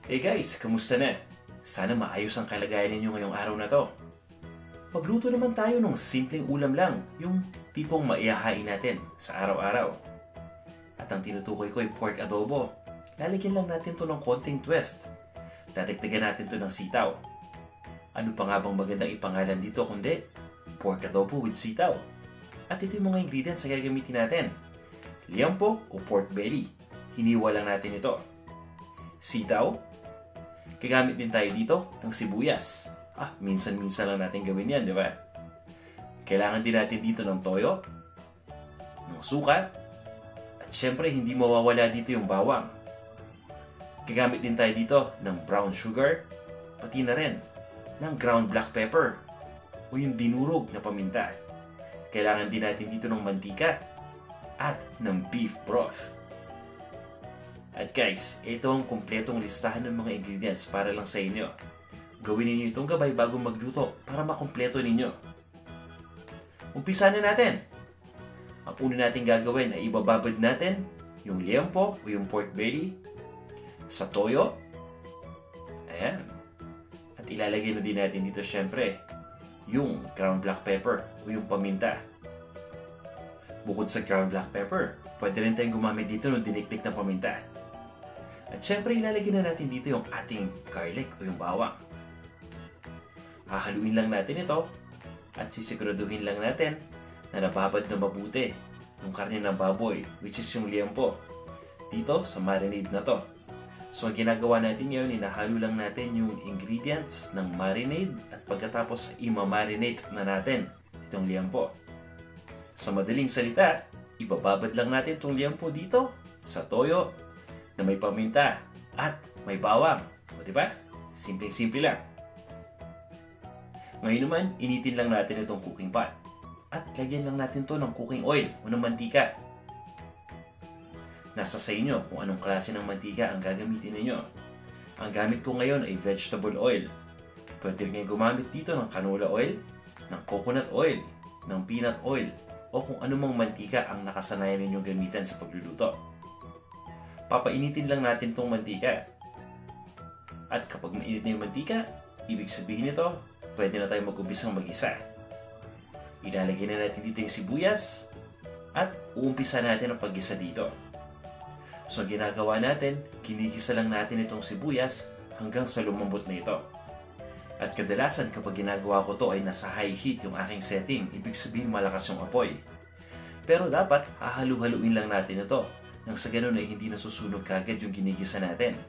Hey guys, kamusta na? Sana maayos ang kalagayan ninyo ngayong araw na to. Magluto naman tayo ng simpleng ulam lang, yung tipong maihahain natin sa araw-araw. At ang tinutukoy ko ay pork adobo. Lalagyan lang natin to ng konting twist. Dadagdagan natin to ng sitaw. Ano pa nga bang magandang ipangalan dito kundi pork adobo with sitaw? At ito yung mga ingredients na gagamitin natin. Liampo o pork belly. Hiniwa lang natin ito. Sitaw. Gagamit din tayo dito ng sibuyas. Minsan-minsan lang natin gawin yan, di ba? Kailangan din natin dito ng toyo, ng suka, at syempre hindi mawawala dito yung bawang. Gagamit din tayo dito ng brown sugar, pati na rin ng ground black pepper o yung dinurog na paminta. Kailangan din natin dito ng mantika at ng beef broth. At guys, ito ang kumpletong listahan ng mga ingredients para lang sa inyo. Gawin ninyo itong gabay bago magluto para makumpleto ninyo. Umpisa na natin! Ang una natin gagawin ay ibababad natin yung liampo o yung pork belly sa toyo. Ayan. At ilalagay na din natin dito syempre yung ground black pepper o yung paminta. Bukod sa ground black pepper, pwede rin tayong gumamit dito ng dinikdik na paminta. At syempre, ilalagay na natin dito yung ating garlic o yung bawang. Hahaluin lang natin ito at sisiguraduhin lang natin na nababad na mabuti yung karne ng baboy, which is yung liampo, dito sa marinade na to. So, ang ginagawa natin ngayon, inahalo lang natin yung ingredients ng marinade at pagkatapos imamarinate na natin itong liampo. Sa madaling salita, ibababad lang natin itong liampo dito sa toyo na may paminta at may bawang. O diba? Simpleng-simple lang. Ngayon naman, initin lang natin itong cooking pot. At lagyan lang natin to ng cooking oil o ng mantika. Nasa sa inyo kung anong klase ng mantika ang gagamitin ninyo. Ang gamit ko ngayon ay vegetable oil. Pwede rin gumamit dito ng canola oil, ng coconut oil, ng peanut oil, o kung anumang mantika ang nakasanayan ninyong gamitan sa pagluluto. Papainitin lang natin itong mantika. At kapag mainit na yung mantika, ibig sabihin nito, pwede na tayo mag-umpisang mag-isa. Ilalagay na natin dito yung sibuyas at uumpisa natin ang pag-isa dito. So, ang ginagawa natin, kinigisa lang natin itong sibuyas hanggang sa lumambot na ito. At kadalasan kapag ginagawa ko to ay nasa high heat yung aking setting, ibig sabihin malakas yung apoy. Pero dapat hahalu-haluin lang natin ito nang sa ganun ay hindi nasusunog kagad yung ginigisa natin.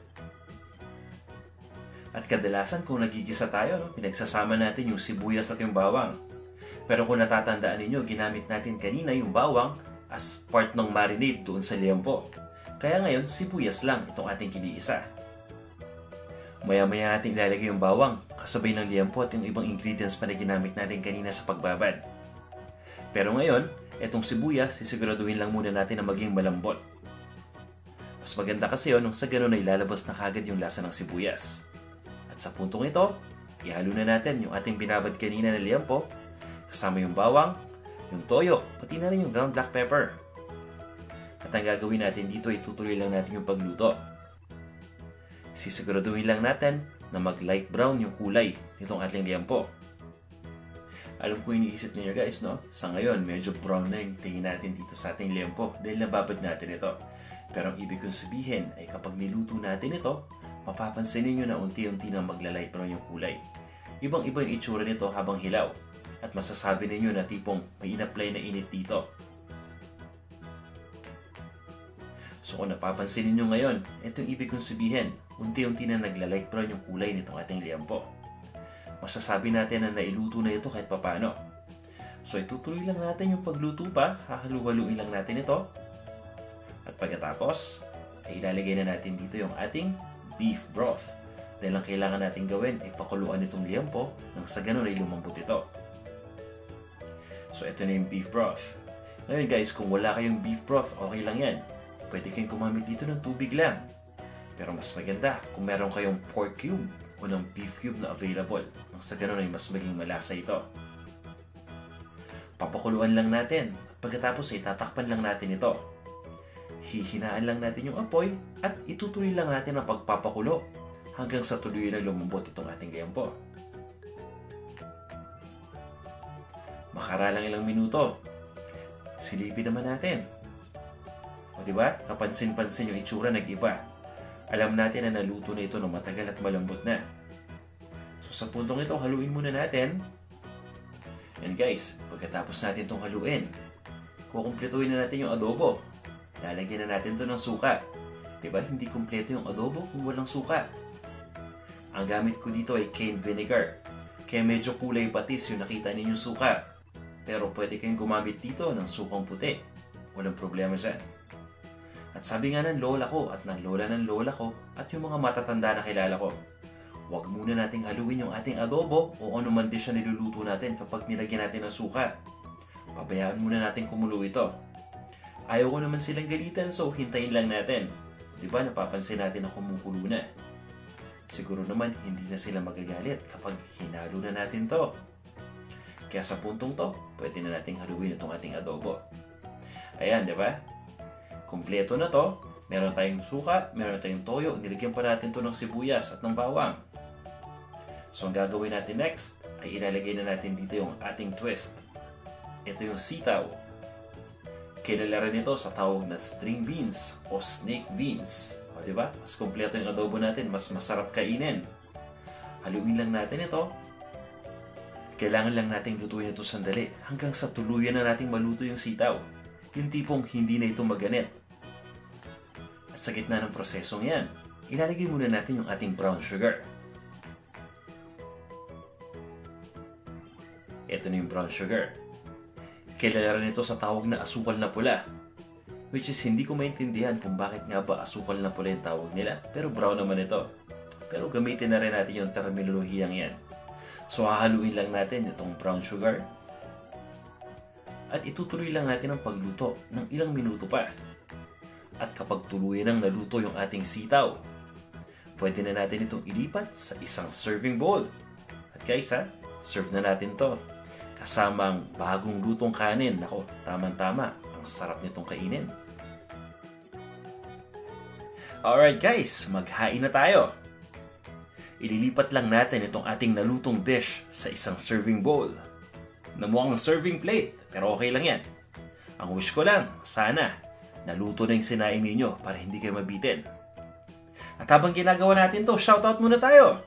At kadalasan kung nagigisa tayo, pinagsasama natin yung sibuyas at yung bawang. Pero kung natatandaan ninyo, ginamit natin kanina yung bawang as part ng marinade doon sa liampo. Kaya ngayon, sibuyas lang itong ating kinigisa. Maya-maya natin ilalagay yung bawang kasabay ng liampo at yung ibang ingredients pa na ginamit natin kanina sa pagbabad. Pero ngayon, itong sibuyas, sisiguraduhin lang muna natin na maging malambot. Mas maganda kasi nung sa ganun ay lalabas na kagad yung lasa ng sibuyas. At sa puntong ito, ihalo na natin yung ating binabad kanina na liampo, kasama yung bawang, yung toyo, pati na rin yung ground black pepper. At ang gagawin natin dito ay tutuloy lang natin yung pagluto. Sisiguraduhin lang natin na mag-light brown yung kulay nitong ating liampo. Alam ko iniisip niyo guys, no? Sa ngayon, medyo brown na yung tingin natin dito sa ating liampo dahil nababad natin ito. Pero ang ibig kong sabihin ay kapag niluto natin ito, mapapansin niyo na unti-unti na magla-light brown yung kulay. Ibang-iba yung itsura nito habang hilaw. At masasabi ninyo na tipong may in-apply na init dito. So kung napapansin niyo ngayon, ito yung ibig kong sabihin, unti-unti na nagla-light brown yung kulay nitong ating liampo. Masasabi natin na nailuto na ito kahit papano. So itutuloy lang natin yung pagluto pa, hahalu-haluin lang natin ito. At pagkatapos, ay ilalagay na natin dito yung ating beef broth. Dahil ang kailangan natin gawin ay pakuluan itong liampo nang sa ganun ay lumambot ito. So ito na yung beef broth. Ngayon guys, kung wala kayong beef broth, okay lang yan. Pwede kayong gumamit dito ng tubig lang. Pero mas maganda kung meron kayong pork cube o ng beef cube na available. Nang sa ganun ay mas maging malasa ito. Papakuluan lang natin. Pagkatapos ay tatakpan lang natin ito. Hihinaan lang natin yung apoy at itutuloy lang natin ang pagpapakulo hanggang sa tuluyan na lumambot itong ating gayampo. Makaralang ilang minuto, silipin naman natin. O diba? Kapansin-pansin yung itsura nag-iba. Alam natin na naluto na ito ng matagal at malambot na. So sa puntong ito, haluin muna natin. And guys, pagkatapos natin itong haluin, kukumpletuhin na natin yung adobo. Lalagyan na natin ito ng suka. Diba? Hindi kumpleto yung adobo kung walang suka. Ang gamit ko dito ay cane vinegar. Kaya medyo kulay patis yung nakita ninyong suka. Pero pwede kayong gumamit dito ng sukang puti. Walang problema dyan. At sabi nga ng lola ko at ng lola ko at yung mga matatanda na kilala ko, huwag muna nating haluin yung ating adobo o ano man dish na niluluto natin kapag nilagyan natin ng suka. Pabayaan muna natin kumulo ito. Ayaw ko naman silang galitan, so hintayin lang natin. Diba napapansin natin na kumukulo na? Siguro naman hindi na sila magagalit kapag hinalo na natin to. Kaya sa puntong to, pwede na nating haluin itong ating adobo. Ayan, diba? Kumpleto na to. Meron tayong suka, meron tayong toyo, nilagyan pa natin to ng sibuyas at ng bawang. So ang gagawin natin next ay ilalagay na natin dito yung ating twist. Ito yung sitaw. Kilala rin ito sa tawag na string beans o snake beans. O diba? Mas kumpleto yung adobo natin, mas masarap kainin. Haluin lang natin ito. Kailangan lang nating lutuin ito sandali hanggang sa tuluyan na nating maluto yung sitaw. Yung tipong hindi na ito maganit. At sa gitna ng prosesong yan, ilalagay muna natin yung ating brown sugar. Ito na yung brown sugar. Kilala rin ito sa tawag na asukal na pula. Which is hindi ko maintindihan kung bakit nga ba asukal na pula yung tawag nila, pero brown naman ito. Pero gamitin na rin natin yung terminolohiyang yan. So hahaluin lang natin itong brown sugar. At itutuloy lang natin ang pagluto ng ilang minuto pa. At kapag tuluyan nang naluto yung ating sitaw, pwede na natin itong ilipat sa isang serving bowl. At guys serve na natin to. Kasama ang bagong lutong kanin. Nako, tamang-tama. Ang sarap nitong kainin. Alright guys, maghain na tayo. Ililipat lang natin itong ating nalutong dish sa isang serving bowl. Namukhang serving plate, pero okay lang yan. Ang wish ko lang, sana, naluto na yung sinain ninyo para hindi kayo mabitin. At habang ginagawa natin to, shoutout muna tayo!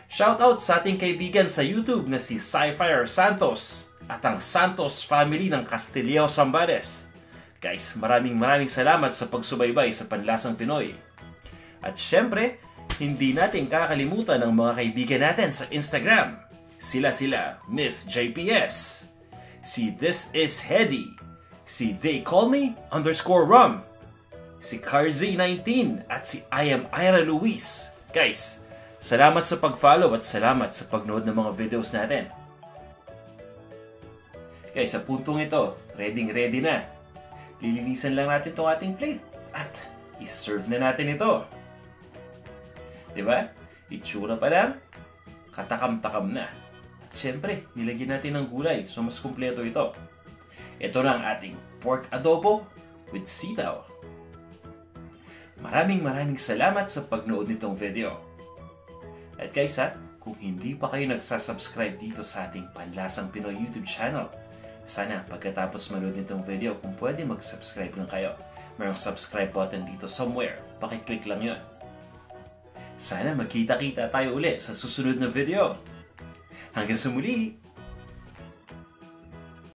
Shoutout sa ating kaibigan sa YouTube na si Sci-Fire Santos at ang Santos family ng Castillao, Zambales. Guys, maraming salamat sa pagsubaybay sa Panlasang Pinoy. At syempre, hindi natin kakalimutan ang mga kaibigan natin sa Instagram. Sila Miss JPS, si This Is Hedy, si They Call Me _Rum, si Carzy19 at si I Am Ira Luis. Guys, salamat sa pag-follow at salamat sa pagnood ng mga videos natin. Guys, sa puntong ito, ready na. Lilinisan lang natin itong ating plate at iserve na natin ito. Diba? Itsura pa lang, katakam-takam na. At syempre, nilagyan natin ng gulay, so mas kumpleto ito. Ito na ang ating pork adobo with sitaw. Maraming salamat sa pagnood nitong video. At guys kung hindi pa kayo nagsasubscribe dito sa ating Panlasang Pinoy YouTube channel, sana pagkatapos manood nitong video, kung pwede mag-subscribe lang kayo. Mayroong subscribe button dito somewhere, pakiclick lang yun. Sana magkita-kita tayo ulit sa susunod na video. Hanggang sa muli!